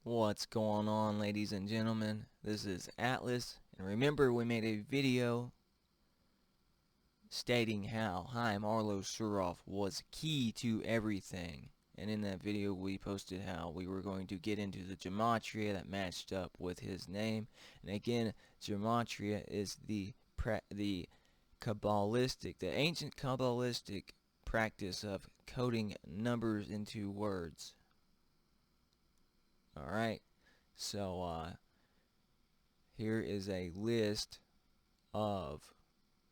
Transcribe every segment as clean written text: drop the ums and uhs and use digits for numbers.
What's going on, ladies and gentlemen? This is Atlas, and remember we made a video stating how 1rl0soroff was key to everything. And in that video we posted how we were going to get into the gematria that matched up with his name. And again, gematria is the ancient Kabbalistic practice of coding numbers into words. Alright, so here is a list of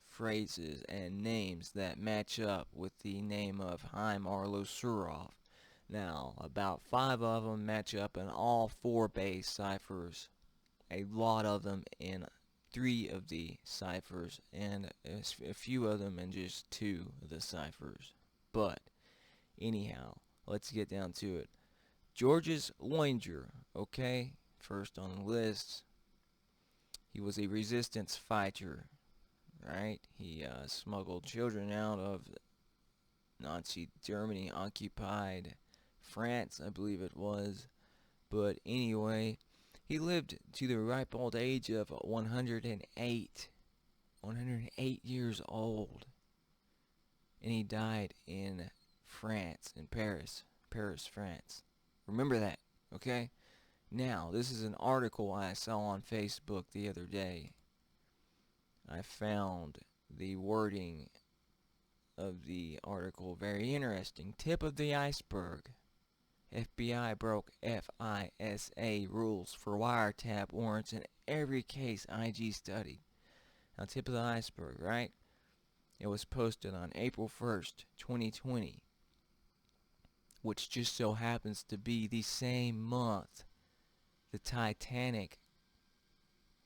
phrases and names that match up with the name of 1rl0soroff. Now, about 5 of them match up in all 4 base ciphers, a lot of them in 3 of the ciphers, and a few of them in just 2 of the ciphers. But, anyhow, let's get down to it. Georges Loinger, okay, first on the list. He was a resistance fighter, right? He smuggled children out of Nazi Germany, occupied France, I believe it was. But anyway, he lived to the ripe old age of 108 years old. And he died in France, in Paris, France. Remember that, okay? Now, this is an article I saw on Facebook the other day. I found the wording of the article very interesting. Tip of the iceberg. FBI broke FISA rules for wiretap warrants in every case IG studied. Now, tip of the iceberg, right? It was posted on April 1st, 2020. Which just so happens to be the same month the Titanic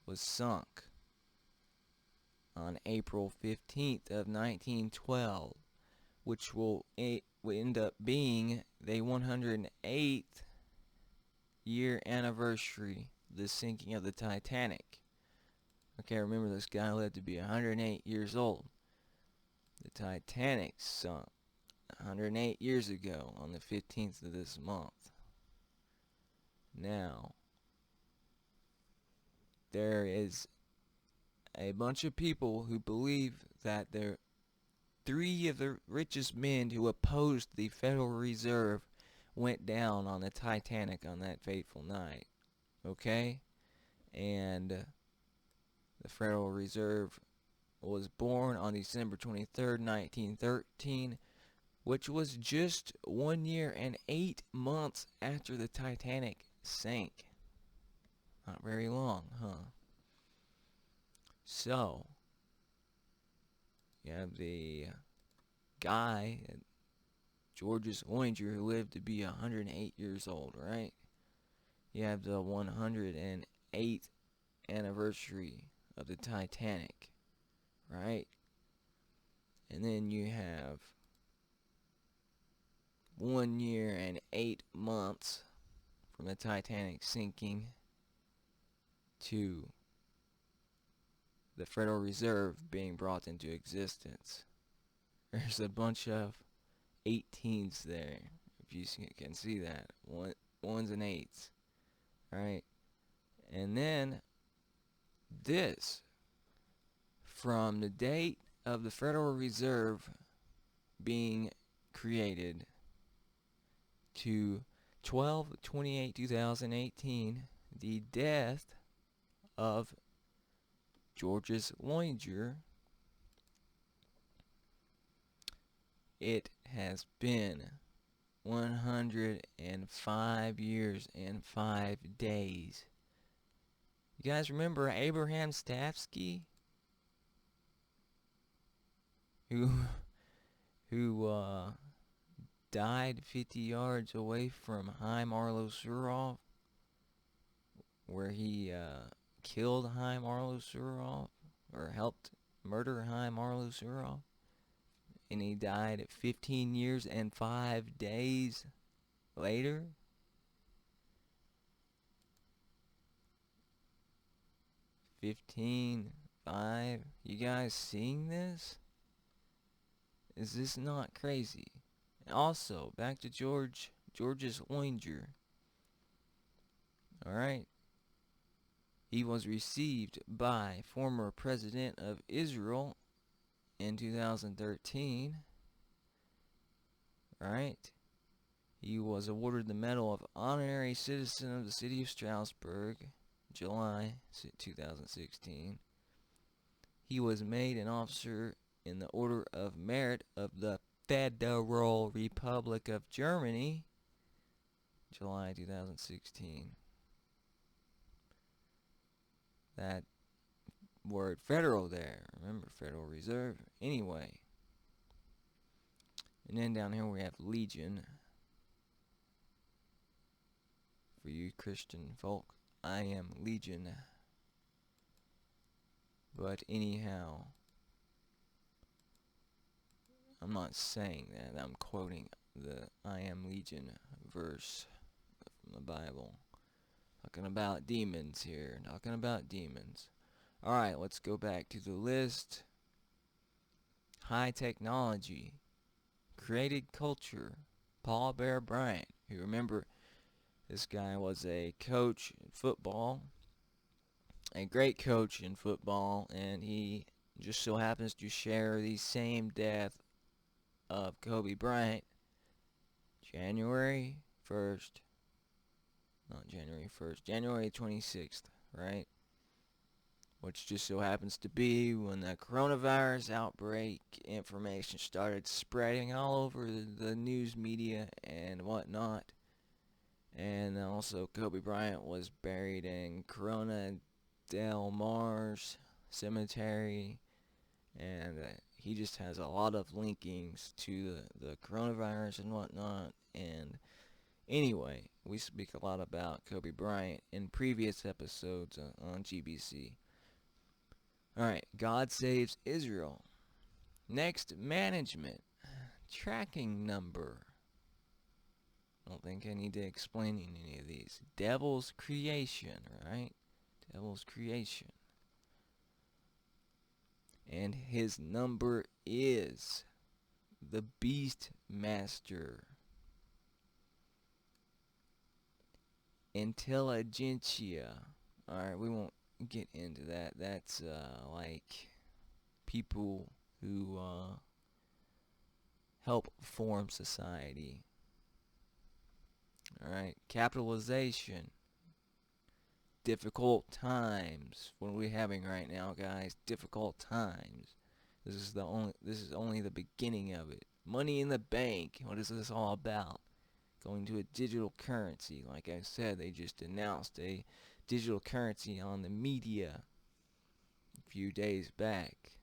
was sunk, on April 15th of 1912, which will end up being the 108th year anniversary of the sinking of the Titanic. Okay, remember this guy lived to be 108 years old. The Titanic sunk 108 years ago on the 15th of this month. Now, there is a bunch of people who believe that there 3 of the richest men who opposed the Federal Reserve went down on the Titanic on that fateful night. Okay? And the Federal Reserve was born on December 23rd, 1913, which was just 1 year and 8 months after the Titanic sank. Not very long, huh? So, you have the guy, Georges Loinger, who lived to be 108 years old, right? You have the 108th anniversary of the Titanic, right? And then you have 1 year and 8 months from the Titanic sinking to the Federal Reserve being brought into existence. There's a bunch of 18s there, if you can see that. Ones and eights, right? And then this, from the date of the Federal Reserve being created to 12/28/2018, the death of Georges Loinger, it has been 105 years and 5 days. You guys remember Abraham Stavsky? Who died 50 yards away from 1rl0soroff, where he killed 1rl0soroff, or helped murder 1rl0soroff, and he died at 15 years and 5 days later. $15.5. You guys seeing this? Is this not crazy? And also, back to Georges Loinger. Alright. He was received by former President of Israel in 2013. Alright. He was awarded the Medal of Honorary Citizen of the City of Strasbourg, July 2016. He was made an officer in the Order of Merit of the Federal Republic of Germany, July 2016. That word federal there, remember Federal Reserve? Anyway. And then down here we have Legion. For you Christian folk, I am Legion. But anyhow, I'm not saying that. I'm quoting the I am Legion verse from the Bible. Talking about demons here. Talking about demons. Alright, let's go back to the list. High technology. Created culture. Paul Bear Bryant. You remember, this guy was a coach in football. A great coach in football. And he just so happens to share the same death of Kobe Bryant. January 1st. Not January 1st. January 26th, right? Which just so happens to be when the coronavirus outbreak information started spreading all over the news media and whatnot. And also Kobe Bryant was buried in Corona del Mar's cemetery. And he just has a lot of linkings to the coronavirus and whatnot. And anyway, we speak a lot about Kobe Bryant in previous episodes on GbC. Alright, God saves Israel. Next, management. Tracking number. I don't think I need to explain any of these. Devil's creation, right? Devil's creation. And his number is the Beast Master. Intelligentsia. Alright, we won't get into that. That's like people who help form society. Alright, capitalization. Difficult times. What are we having right now, guys? Difficult times. This is only the beginning of it. Money in the bank. What is this all about? Going to a digital currency. Like I said, they just announced a digital currency on the media a few days back.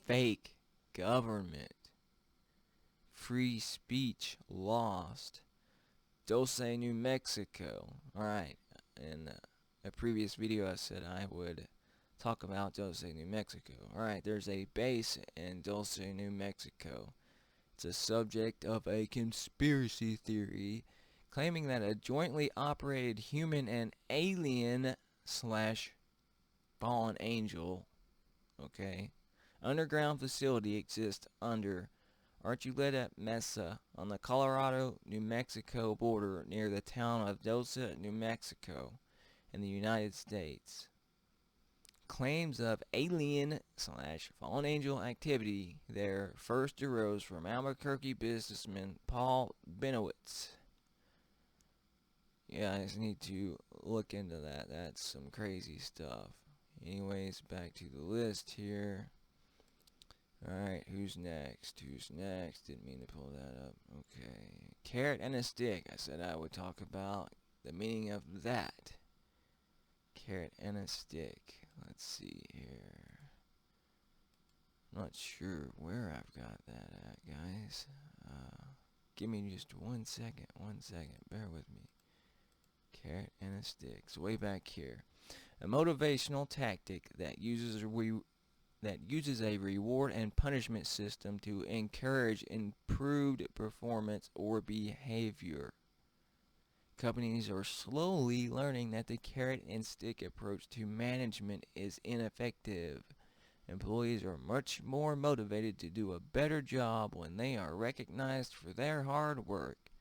Fake government. Free speech lost. Dulce, New Mexico. Alright, in a previous video I said I would talk about Dulce, New Mexico. Alright, there's a base in Dulce, New Mexico. It's a subject of a conspiracy theory claiming that a jointly operated human and alien / fallen angel, underground facility exists under Archuleta Mesa on the Colorado-New Mexico border near the town of Dulce, New Mexico in the United States. Claims of alien / fallen angel activity there first arose from Albuquerque businessman Paul Benowitz. Yeah, I just need to look into that. That's some crazy stuff. Anyways, back to the list here. Alright, who's next? Who's next? Didn't mean to pull that up. Okay. Carrot and a stick. I said I would talk about the meaning of that. Carrot and a stick. Let's see here. I'm not sure where I've got that at, guys. Give me just 1 second. 1 second. Bear with me. Carrot and a stick. It's way back here. A motivational tactic that uses a reward and punishment system to encourage improved performance or behavior. Companies are slowly learning that the carrot and stick approach to management is ineffective. Employees are much more motivated to do a better job when they are recognized for their hard work.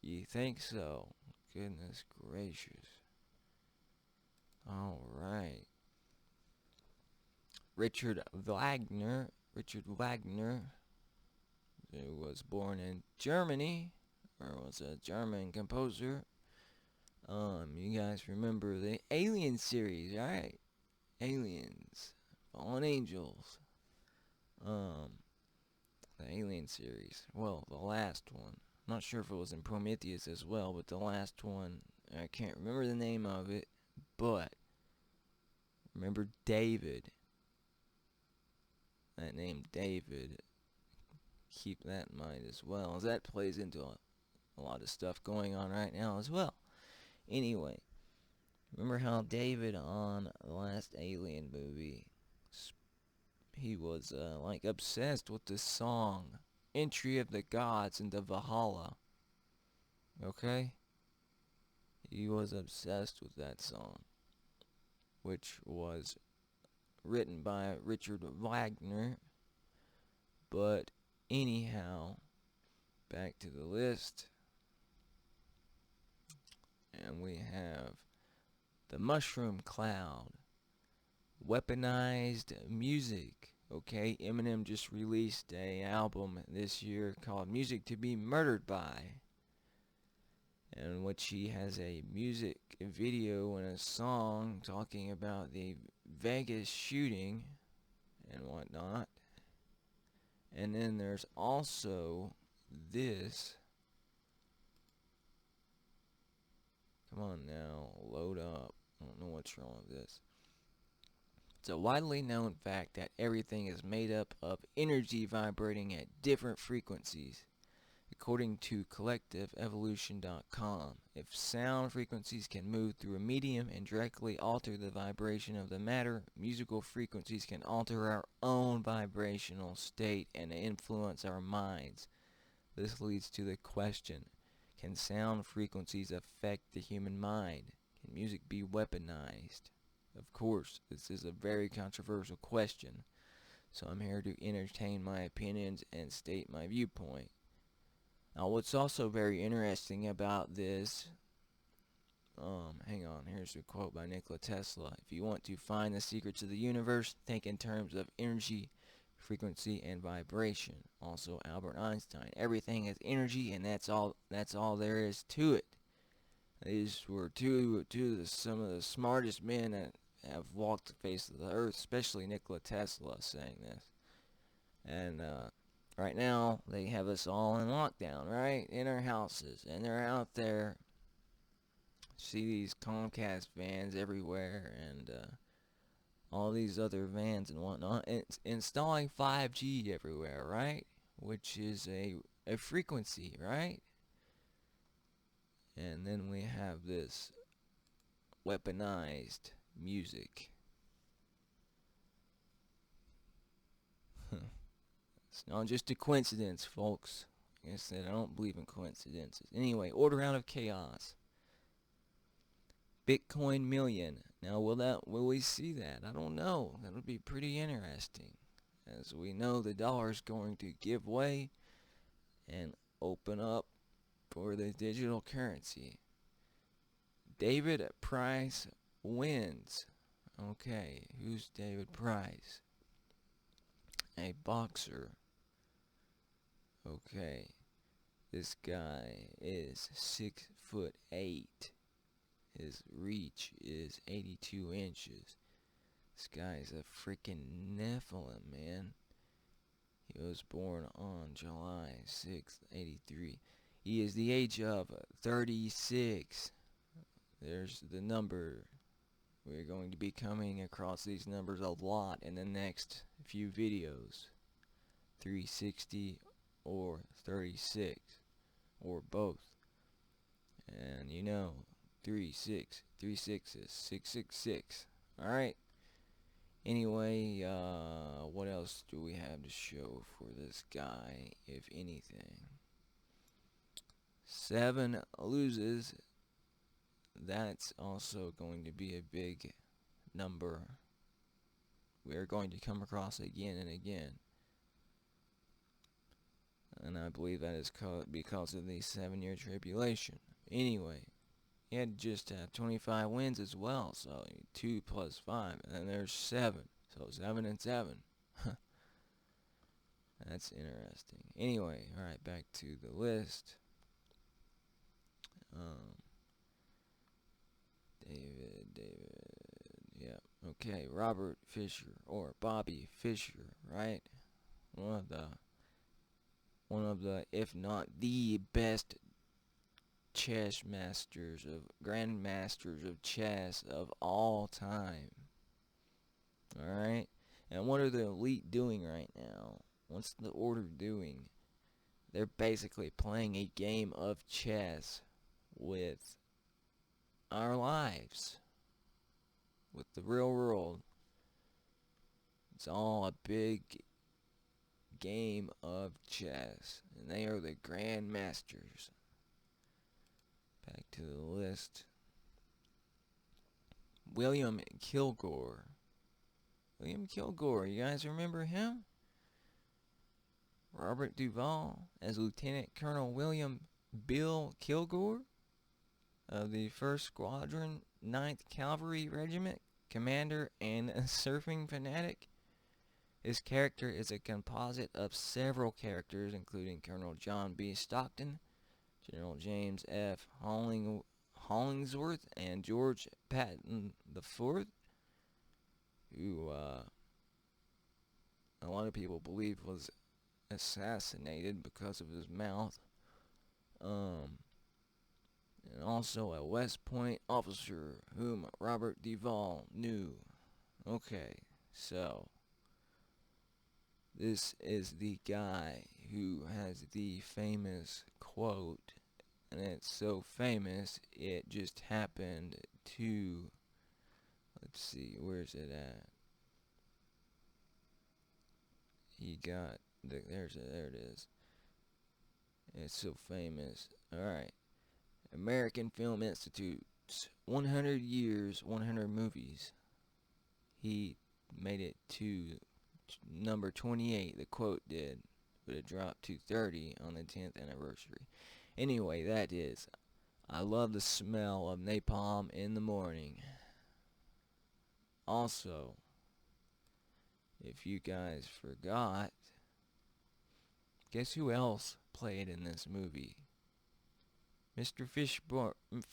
You think so? goodness gracious. Alright. Richard Wagner, who was born in Germany, or was a German composer. You guys remember the Alien series, right? Aliens, Fallen Angels. The Alien series. Well, the last one. I'm not sure if it was in Prometheus as well, but the last one, I can't remember the name of it, but remember David. That name David. Keep that in mind as well, as that plays into a lot of stuff going on right now as well. Anyway, remember how David on the last Alien movie, he was like obsessed with the song Entry of the Gods into Valhalla. Okay? He was obsessed with that song, which was written by Richard Wagner. But anyhow, back to the list. And we have the Mushroom Cloud, Weaponized Music. Okay, Eminem just released an album this year called Music to Be Murdered By, in which he has a music video and a song talking about the Vegas shooting and whatnot. And then there's also this. Come on now, load up. I don't know what's wrong with this. It's a widely known fact that everything is made up of energy vibrating at different frequencies. According to collectiveevolution.com, if sound frequencies can move through a medium and directly alter the vibration of the matter, musical frequencies can alter our own vibrational state and influence our minds. This leads to the question, can sound frequencies affect the human mind? Can music be weaponized? Of course, this is a very controversial question, so I'm here to entertain my opinions and state my viewpoint. Now, what's also very interesting about this, hang on, here's a quote by Nikola Tesla. If you want to find the secrets of the universe, think in terms of energy, frequency, and vibration. Also, Albert Einstein. Everything is energy, and that's all there is to it. These were some of the smartest men that have walked the face of the earth, especially Nikola Tesla saying this. And right now, they have us all in lockdown, right? In our houses, and they're out there. See these Comcast vans everywhere, and all these other vans and whatnot. It's installing 5G everywhere, right? Which is a frequency, right? And then we have this weaponized music. It's not just a coincidence, folks. Like I said, I don't believe in coincidences. Anyway, order out of chaos. Bitcoin million. Now, will we see that? I don't know. That would be pretty interesting. As we know, the dollar is going to give way and open up for the digital currency. David Price wins. Okay, who's David Price? A boxer. Okay, this guy is 6'8". His reach is 82 inches. This guy's a freaking Nephilim, man. He was born on July 6th, 83. He is the age of 36. There's the number. We're going to be coming across these numbers a lot in the next few videos. 360 or 36 or both. And you know, 36 is 666. Alright. Anyway, what else do we have to show for this guy, if anything? 7 loses. That's also going to be a big number we are going to come across again and again. And I believe that is because of the 7-year tribulation. Anyway, he had just 25 wins as well. So 2 plus 5, and then there's 7. So 7 and 7. That's interesting. Anyway, all right, back to the list. David, yeah, okay. Robert Fischer or Bobby Fischer, right? One of the, if not the best chess masters grandmasters of chess of all time. Alright? And what are the elite doing right now? What's the order doing? They're basically playing a game of chess with our lives, with the real world. It's all a big game of chess, and they are the grandmasters. Back to the list. William Kilgore. William Kilgore, you guys remember him? Robert Duvall as Lieutenant Colonel William Bill Kilgore of the 1st Squadron, 9th Cavalry Regiment, commander and a surfing fanatic. His character is a composite of several characters, including Colonel John B. Stockton, General James F. Hollingsworth, and George Patton IV, who a lot of people believe was assassinated because of his mouth. And also a West Point officer whom Robert Duvall knew. Okay, so this is the guy who has the famous quote, and it's so famous it just happened to, let's see, where's it at? There it is. It's so famous. Alright. American Film Institute's 100 Years, 100 Movies. He made it to number 28, the quote did, but it dropped to 30 on the 10th anniversary. Anyway, that is, I love the smell of napalm in the morning. Also, if you guys forgot, guess who else played in this movie? Mr.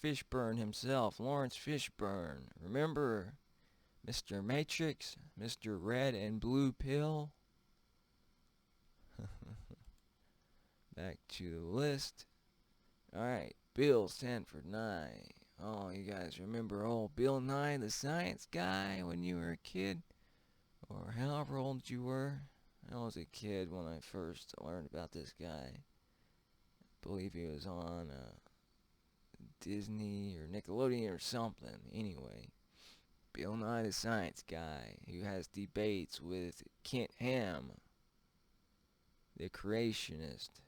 Fishburne himself, Lawrence Fishburne. Remember Mr. Matrix, Mr. Red and Blue Pill? Back to the list. Alright, Bill Sanford Nye. Oh, you guys remember old Bill Nye, the science guy, when you were a kid? Or however old you were? I was a kid when I first learned about this guy. I believe he was on Disney or Nickelodeon or something. Anyway, Bill Nye the Science Guy, who has debates with Kent Ham, the creationist,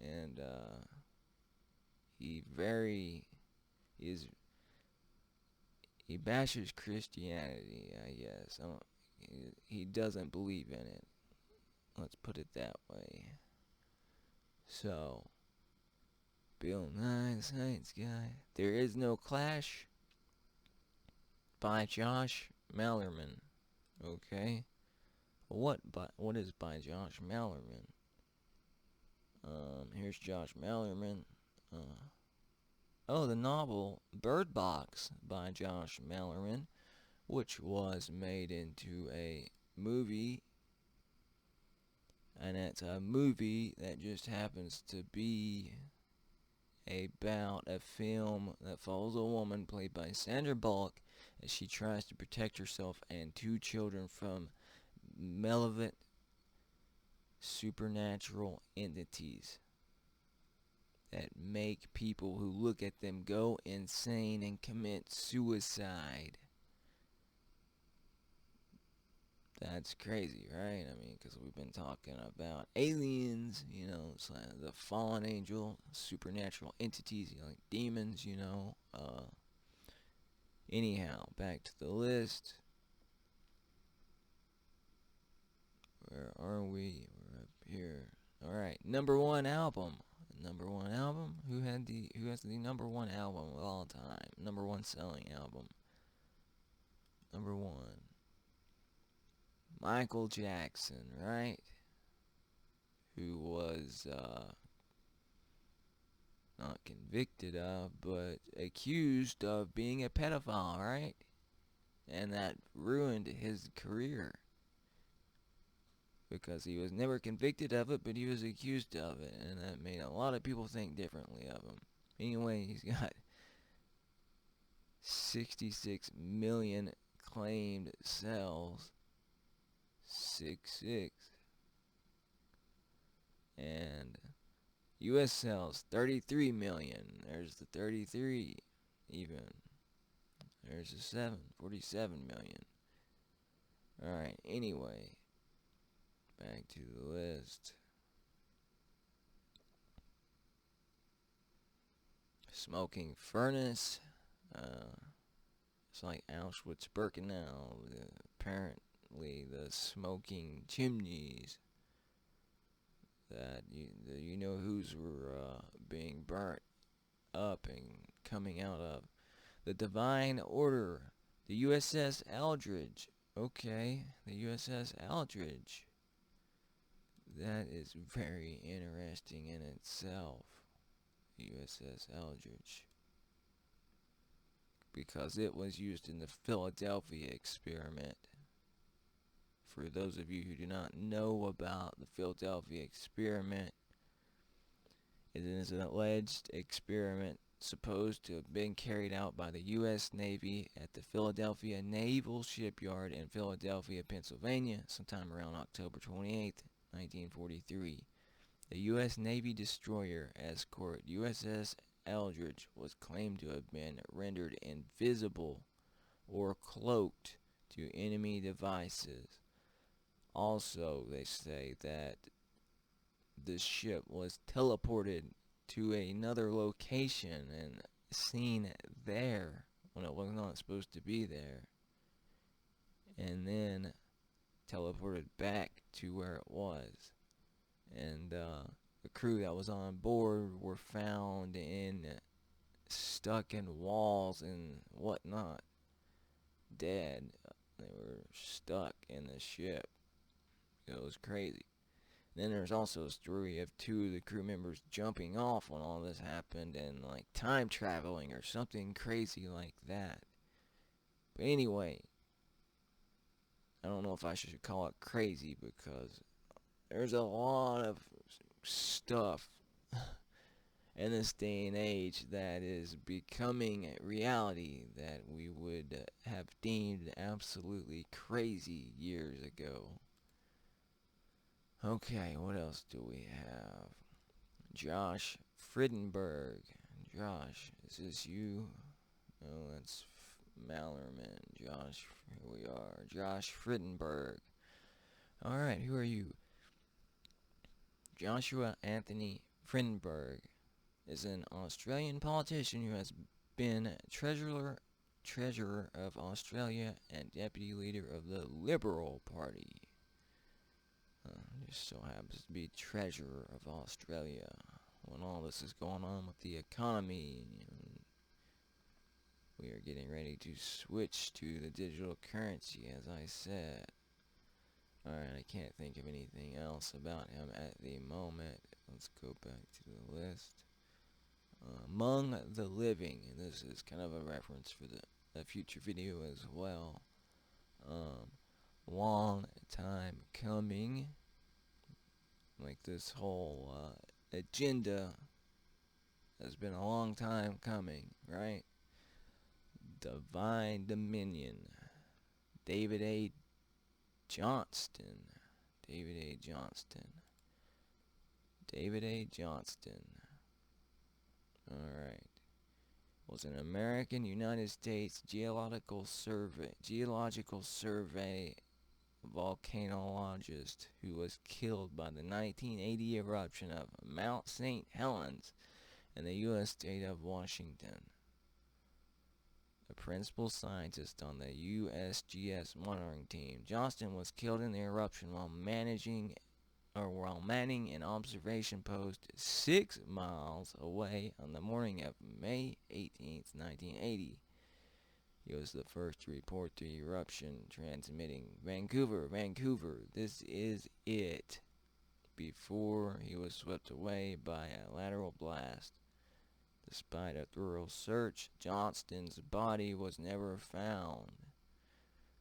and he bashes Christianity, I guess. He doesn't believe in it. Let's put it that way. So, Bill Nye the Science Guy. There Is No Clash by Josh Mallerman. Okay. What is by Josh Mallerman? Here's Josh Mallerman. The novel Bird Box by Josh Mallerman, which was made into a movie. And it's a movie that just happens to be about a film that follows a woman played by Sandra Bullock as she tries to protect herself and 2 children from malevolent supernatural entities that make people who look at them go insane and commit suicide. That's crazy, right? I mean, because we've been talking about aliens, it's like the fallen angel, supernatural entities, like demons, Anyhow, back to the list. Where are we? We're up here. Alright, number 1 album. #1 album? Who has the #1 album of all time? #1 selling album. #1. Michael Jackson, right? Who was not convicted of, but accused of being a pedophile, right? And that ruined his career. Because he was never convicted of it, but he was accused of it. And that made a lot of people think differently of him. Anyway, he's got 66 million claimed sales. 66. And US sales 33 million. There's the 33 even. There's a 7, 47 million. Alright, anyway. Back to the list. Smoking furnace. It's like Auschwitz-Birkenau. Apparently the smoking chimneys that you know whose were being burnt up and coming out of. The Divine Order. The USS Eldridge. Okay, the USS Eldridge. That is very interesting in itself. USS Eldridge. Because it was used in the Philadelphia experiment. For those of you who do not know about the Philadelphia experiment, it is an alleged experiment supposed to have been carried out by the U.S. Navy at the Philadelphia Naval Shipyard in Philadelphia, Pennsylvania, sometime around October 28th, 1943. The U.S. Navy destroyer escort USS Eldridge was claimed to have been rendered invisible or cloaked to enemy devices. Also, they say that the ship was teleported to another location and seen there when it was not supposed to be there, and then teleported back to where it was. And the crew that was on board were found stuck in walls and whatnot, dead. They were stuck in the ship. It was crazy. Then there's also a story of 2 of the crew members jumping off when all this happened and like time traveling or something crazy like that. But anyway, I don't know if I should call it crazy because there's a lot of stuff in this day and age that is becoming reality that we would have deemed absolutely crazy years ago. Okay, what else do we have? Josh Frydenberg. Josh, is this you? No, that's Mallerman. Josh, here we are. Josh Frydenberg. Alright, who are you? Joshua Anthony Frydenberg is an Australian politician who has been Treasurer of Australia and Deputy Leader of the Liberal Party. Just so happens to be Treasurer of Australia when all this is going on with the economy. We are getting ready to switch to the digital currency, as I said. Alright, I can't think of anything else about him at the moment. Let's go back to the list. Among the Living, and this is kind of a reference for the future video as well. Long time coming. Like this whole agenda has been a long time coming, right? Divine Dominion. David A. Johnston. David A. Johnston. David A. Johnston. Alright. Was an American United States Geological Survey volcanologist who was killed by the 1980 eruption of Mount St. Helens in the U.S. state of Washington. The principal scientist on the USGS monitoring team, Johnston was killed in the eruption while managing while manning an observation post 6 miles away on the morning of May 18th, 1980. He was the first to report the eruption, transmitting Vancouver, this is it, before he was swept away by a lateral blast. Despite a thorough search, Johnston's body was never found.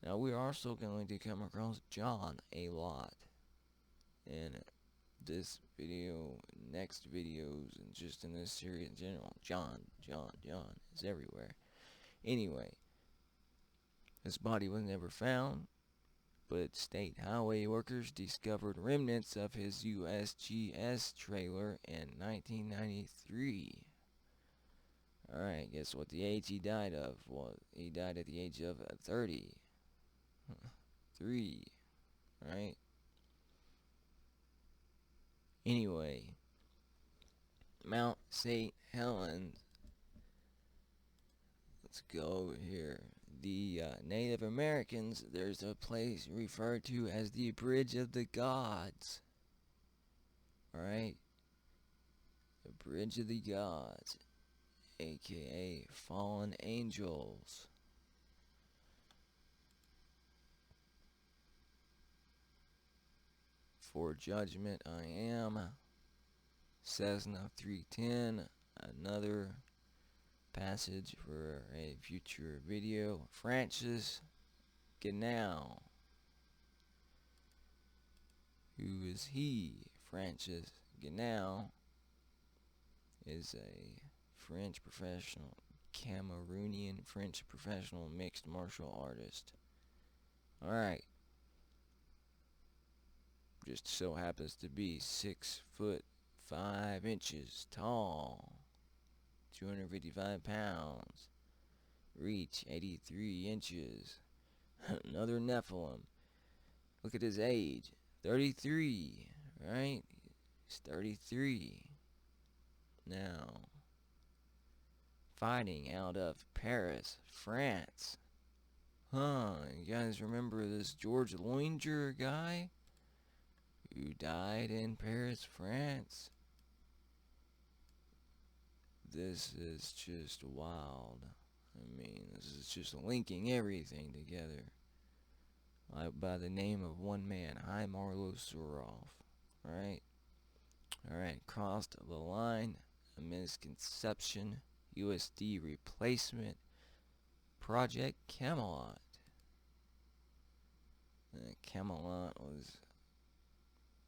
Now, we're also going to come across John a lot in this video, next videos, and just in this series in general. John is everywhere. Anyway, his body was never found, but state highway workers discovered remnants of his USGS trailer in 1993. Alright, guess what the age he died of was? He died at the age of 33. Right? Anyway, Mount St. Helens. Let's go over here. The Native Americans, there's a place referred to as the Bridge of the Gods. Alright? The Bridge of the Gods, aka Fallen Angels. For judgment I am. Cessna 310, another passage for a future video. Francis Ngannou. Who is he? Francis Ngannou is a French professional, Cameroonian French professional mixed martial artist. Alright. Just so happens to be 6 foot 5 inches tall, 255 pounds, reach 83 inches. Another Nephilim. Look at his age, 33, right? He's 33. Now, fighting out of Paris, France. You guys remember this George Loinger guy who died in Paris, France? This is just wild. I mean, this is just linking everything together. By the name of one man, 1rl0soroff. Alright, crossed the line, a misconception, USD replacement, Project Camelot. Camelot was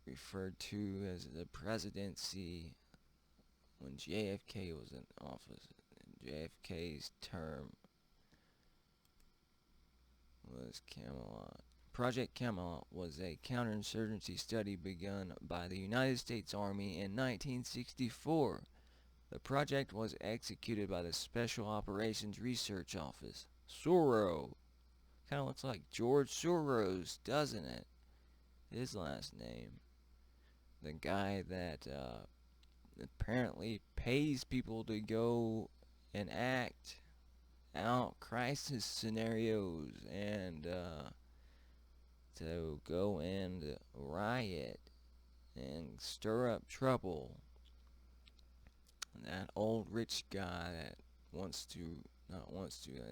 referred to as the presidency when JFK was in office. JFK's term was Camelot. Project Camelot was a counterinsurgency study begun by the United States Army in 1964. The project was executed by the Special Operations Research Office. Soro. Kind of looks like George Soros, doesn't it? His last name. The guy that apparently pays people to go and act out crisis scenarios and to go and riot and stir up trouble. That old rich guy that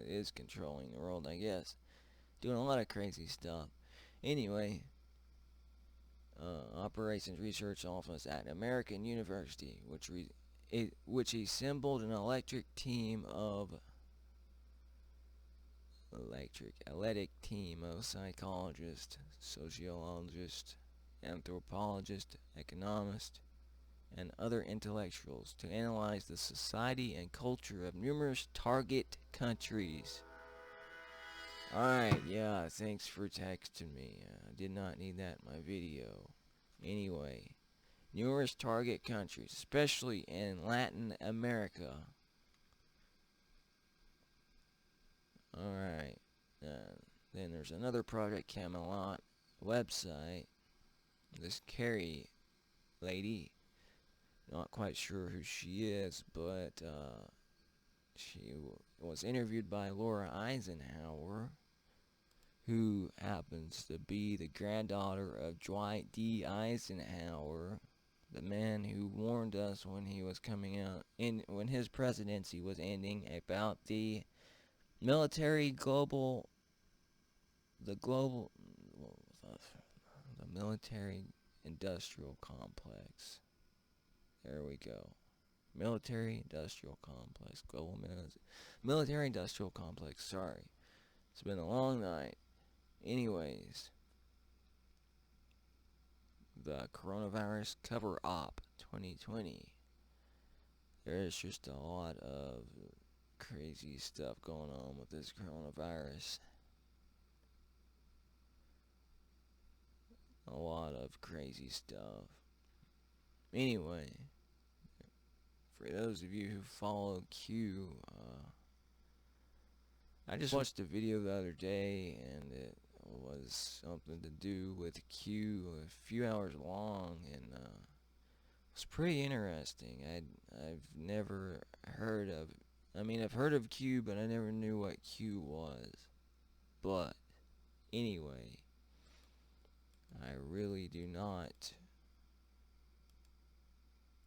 is controlling the world, I guess. Doing a lot of crazy stuff. Anyway, Operations Research Office at American University, which assembled an athletic team of psychologists, sociologists, anthropologists, economists, and other intellectuals to analyze the society and culture of numerous target countries. Alright, yeah, thanks for texting me. I did not need that in my video. Anyway, numerous target countries, especially in Latin America. Alright, then there's another Project Camelot website. This Carrie lady, not quite sure who she is, but she was interviewed by Laura Eisenhower, who happens to be the granddaughter of Dwight D. Eisenhower, the man who warned us when he was coming out, when his presidency was ending, about the military the military industrial complex. There we go. Military industrial complex. Military industrial complex. Sorry. It's been a long night. Anyways, the coronavirus cover-up 2020. There's just a lot of crazy stuff going on with this coronavirus. A lot of crazy stuff. Anyway, for those of you who follow Q, I just watched a video the other day, and it was something to do with Q, a few hours long, and it was pretty interesting. I've never heard of, I've heard of Q, but I never knew what Q was. But anyway, I really do not.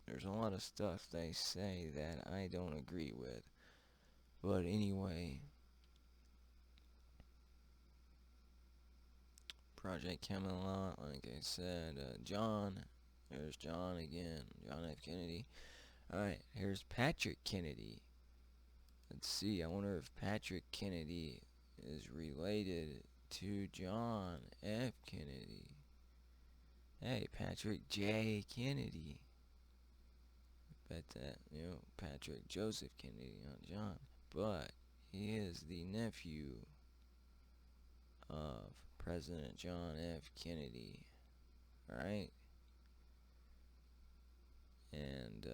There's a lot of stuff they say that I don't agree with. But anyway, Project Camelot, like I said, there's John again, John F. Kennedy. Alright, here's Patrick Kennedy. Let's see, I wonder if Patrick Kennedy is related to John F. Kennedy. Hey, Patrick J. Kennedy. Bet that, Patrick Joseph Kennedy, not John. But he is the nephew of President John F. Kennedy. Alright? And,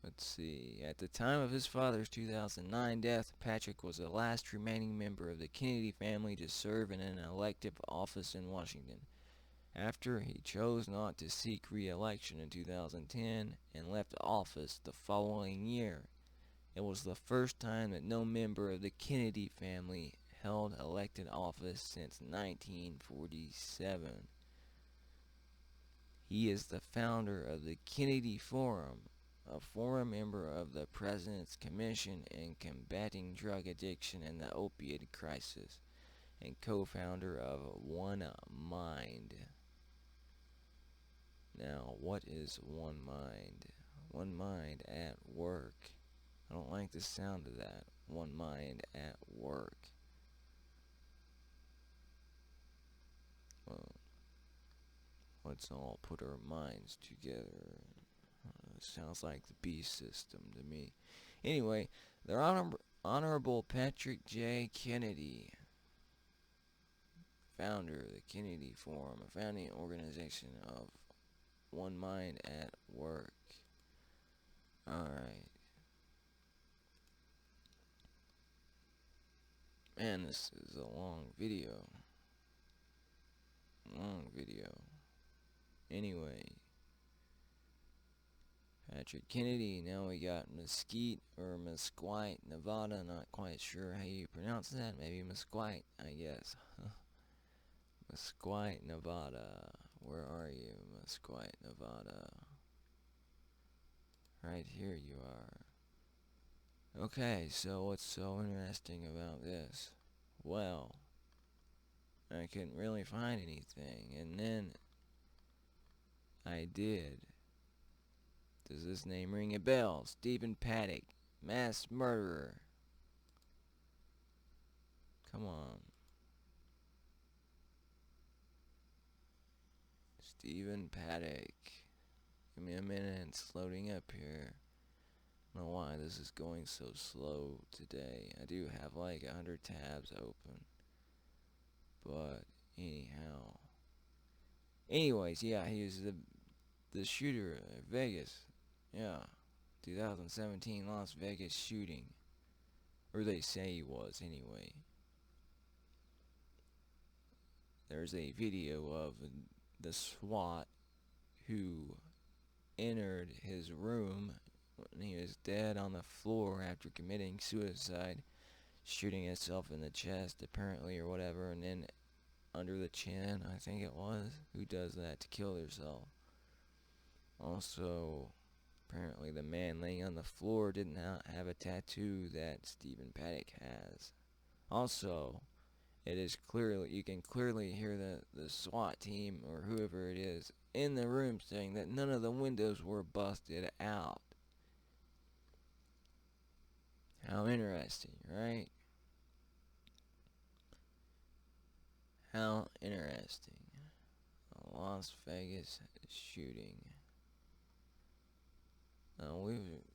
let's see. At the time of his father's 2009 death, Patrick was the last remaining member of the Kennedy family to serve in an elective office in Washington. After he chose not to seek re-election in 2010 and left office the following year, it was the first time that no member of the Kennedy family held elected office since 1947. He is the founder of the Kennedy Forum, a former member of the President's Commission in Combating Drug Addiction and the Opiate Crisis, and co-founder of One Mind. Now, what is One Mind? One Mind at work. I don't like the sound of that. One Mind at work. Well, let's all put our minds together. Sounds like the B system to me. Anyway, the Honorable Patrick J. Kennedy, founder of the Kennedy Forum, a founding organization of One Mind at Work. Alright. Man, this is a long video. Anyway, Patrick Kennedy. Now we got Mesquite or Mesquite, Nevada. Not quite sure how you pronounce that. Maybe Mesquite, I guess. Mesquite, Nevada. Where are you, Mesquite, Nevada? Right here you are. Okay, so what's so interesting about this? Well, I couldn't really find anything, and then I did. Does this name ring a bell? Stephen Paddock, mass murderer. Come on. Stephen Paddock. Give me a minute, it's loading up here. I don't know why this is going so slow today. I do have like 100 tabs open. But anyhow. Anyways, yeah, he was the shooter at Vegas. Yeah. 2017 Las Vegas shooting. Or they say he was, anyway. There's a video of the SWAT who entered his room when he was dead on the floor after committing suicide, shooting itself in the chest, apparently, or whatever, and then under the chin, I think it was. Who does that to kill themselves? Also, apparently the man laying on the floor did not have a tattoo that Stephen Paddock has. Also, it is clearly, you can clearly hear the SWAT team or whoever it is in the room saying that none of the windows were busted out. How interesting, right? How interesting. A Las Vegas shooting.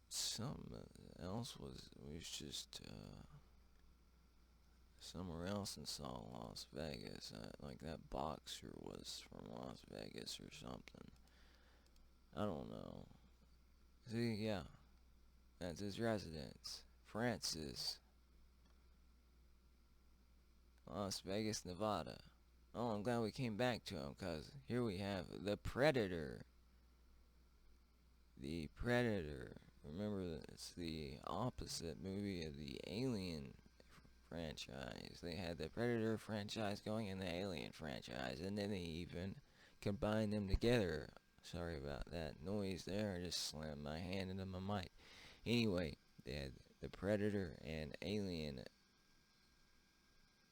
Something else was just somewhere else in Las Vegas. Like that boxer was from Las Vegas or something. I don't know. See, yeah, that's his residence. Francis, Las Vegas, Nevada. Oh, I'm glad we came back to him, because here we have the Predator. The Predator. Remember, it's the opposite movie of the Alien franchise. They had the Predator franchise going and the Alien franchise, and then they even combined them together. Sorry about that noise there. I just slammed my hand into my mic. Anyway, they had the Predator and Alien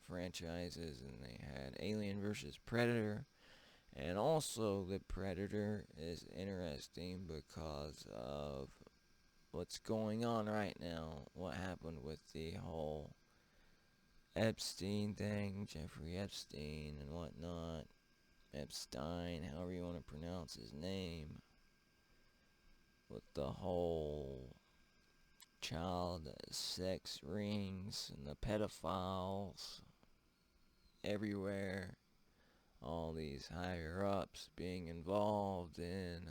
franchises, and they had Alien versus Predator. And also, the Predator is interesting because of what's going on right now. What happened with the whole Epstein thing, Jeffrey Epstein and whatnot. Epstein, however you want to pronounce his name. With the whole child sex rings and the pedophiles everywhere. All these higher ups being involved in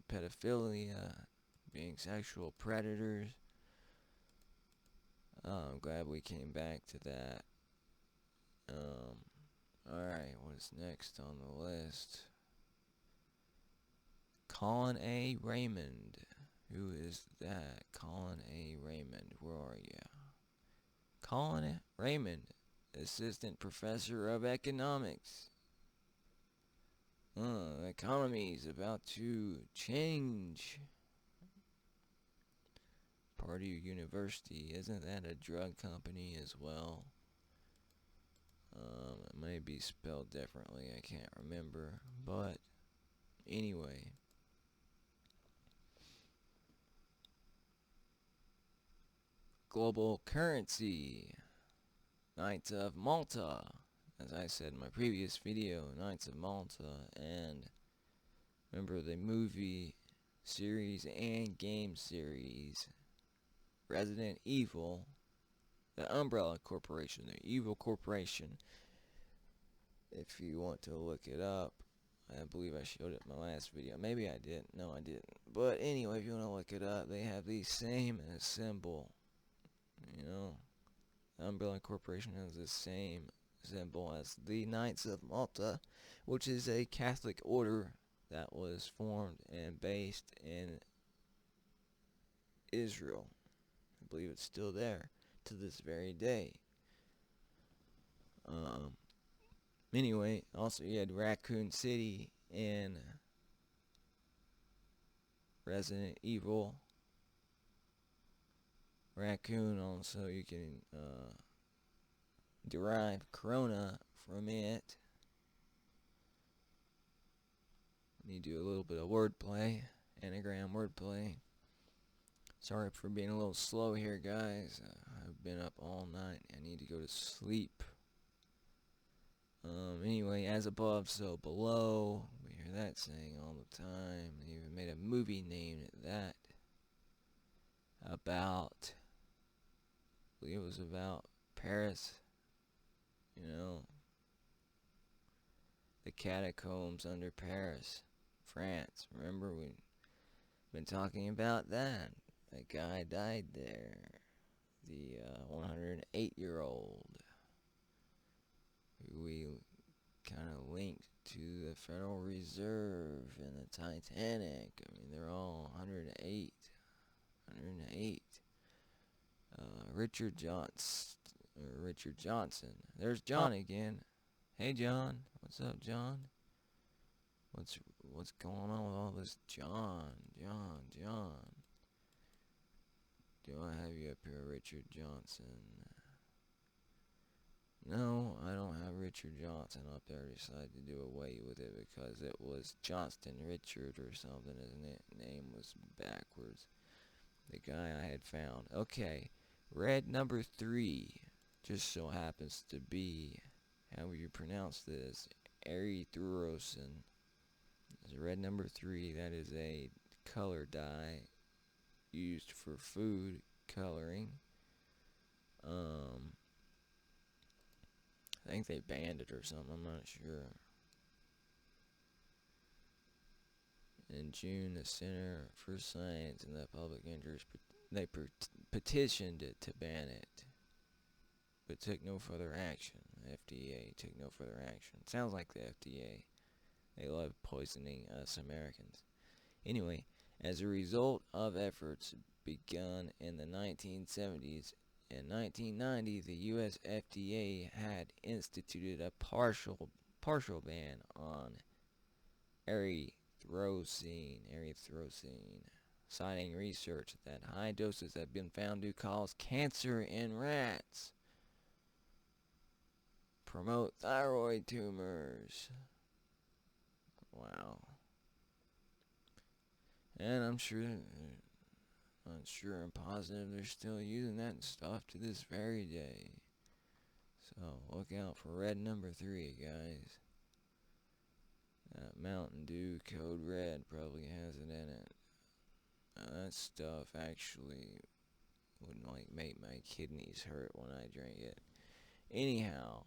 pedophilia, being sexual predators. I'm glad we came back to that. Alright, what's next on the list? Colin A Raymond. Who is that? Colin A Raymond. Where are you? Colin Raymond, Assistant Professor of Economics. The economy's about to change. Purdue University, isn't that a drug company as well? It may be spelled differently, I can't remember. But, anyway. Global currency. Knights of Malta. As I said in my previous video, Knights of Malta. And remember the movie series and game series, Resident Evil, the Umbrella Corporation, the Evil Corporation. If you want to look it up, I believe I showed it in my last video. Maybe I didn't. No, I didn't. But anyway, if you want to look it up, they have the same symbol. You know, the Umbrella Corporation has the same symbol as the Knights of Malta, which is a Catholic order that was formed and based in Israel. I believe it's still there to this very day. Anyway, also you had Raccoon City in Resident Evil. Raccoon, also you can derive Corona from it. Need to do a little bit of wordplay, anagram wordplay. Sorry for being a little slow here, guys. I've been up all night. I need to go to sleep. Anyway, as above, so below. We hear that saying all the time. They even made a movie named that. About, I believe it was about Paris. You know, the catacombs under Paris, France. Remember, we've been talking about that. That guy died there. The 108-year-old. Who we kind of linked to the Federal Reserve and the Titanic. I mean, they're all 108. 108. Richard Johnston. Richard Johnston. There's John again. Hey John, what's up, John? What's going on with all this John? Do I have you up here, Richard Johnson? No, I don't have Richard Johnson up there. I decided to do away with it because it was Johnston Richard or something. His name was backwards. The guy I had found. Okay, red number 3 just so happens to be, how would you pronounce this? Erythrosin. Red number 3, that is a color dye used for food coloring. I think they banned it or something, I'm not sure. In June, the Center for Science and the Public Interest, they petitioned it to ban it, but took no further action. The FDA took no further action. Sounds like the FDA. They love poisoning us Americans. Anyway, as a result of efforts begun in the 1970s, in 1990, the U.S. FDA had instituted a partial ban on erythrocin, citing research that high doses have been found to cause cancer in rats, promote thyroid tumors. Wow. And I'm sure and positive they're still using that stuff to this very day. So look out for red number 3, guys. That Mountain Dew Code Red probably has it in it. That stuff actually would make my kidneys hurt when I drink it. Anyhow,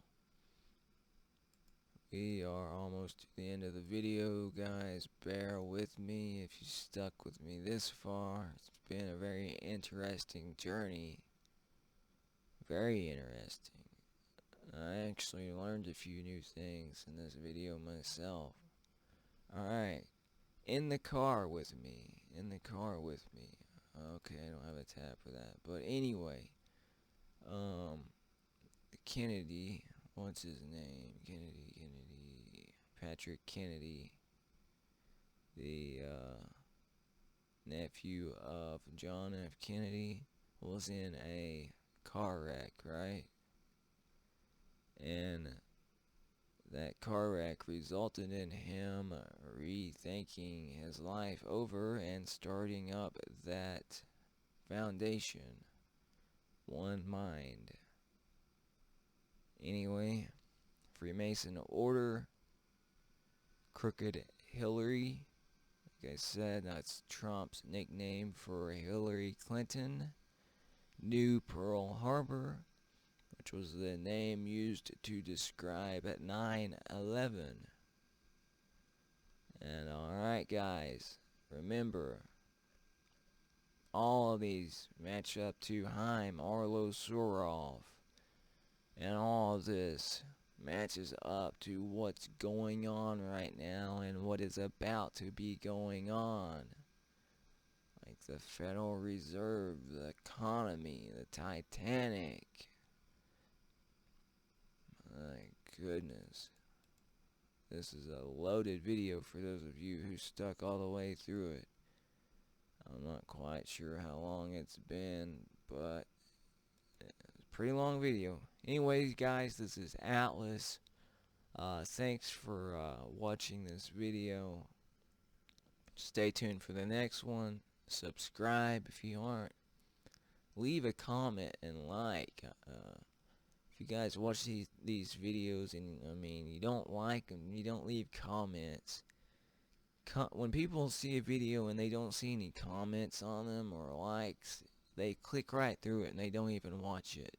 we are almost to the end of the video, guys. Bear with me if you stuck with me this far. It's been a very interesting journey. Very interesting. I actually learned a few new things in this video myself. Alright. In the car with me. Okay, I don't have a tab for that. But anyway. Kennedy. What's his name? Patrick Kennedy, the nephew of John F. Kennedy, was in a car wreck, right? And that car wreck resulted in him rethinking his life over and starting up that foundation, One Mind. Anyway, Freemason Order, Crooked Hillary, like I said, that's Trump's nickname for Hillary Clinton. New Pearl Harbor, which was the name used to describe 9/11. And alright guys, remember, all of these match up to 1rl0soroff. And all of this matches up to what's going on right now and what is about to be going on. Like the Federal Reserve, the economy, the Titanic. My goodness. This is a loaded video for those of you who stuck all the way through it. I'm not quite sure how long it's been, but it's a pretty long video. Anyways, guys, this is Atlas. Thanks for watching this video. Stay tuned for the next one. Subscribe if you aren't. Leave a comment and like. If you guys watch these videos and you don't like them, you don't leave comments. When people see a video and they don't see any comments on them or likes, they click right through it and they don't even watch it.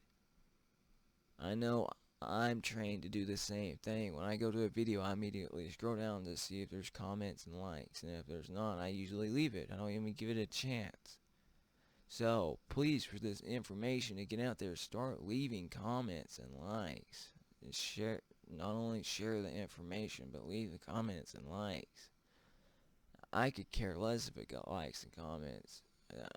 I know I'm trained to do the same thing. When I go to a video, I immediately scroll down to see if there's comments and likes. And if there's not, I usually leave it. I don't even give it a chance. So, please, for this information to get out there, start leaving comments and likes. And share, not only share the information, but leave the comments and likes. I could care less if it got likes and comments.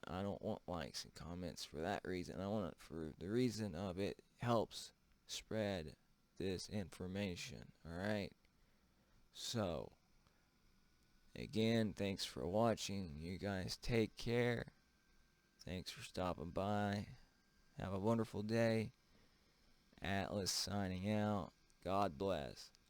I don't want likes and comments for that reason. I want it for the reason of it helps spread this information. Alright? So, again, thanks for watching. You guys take care. Thanks for stopping by. Have a wonderful day. Atlas signing out. God bless.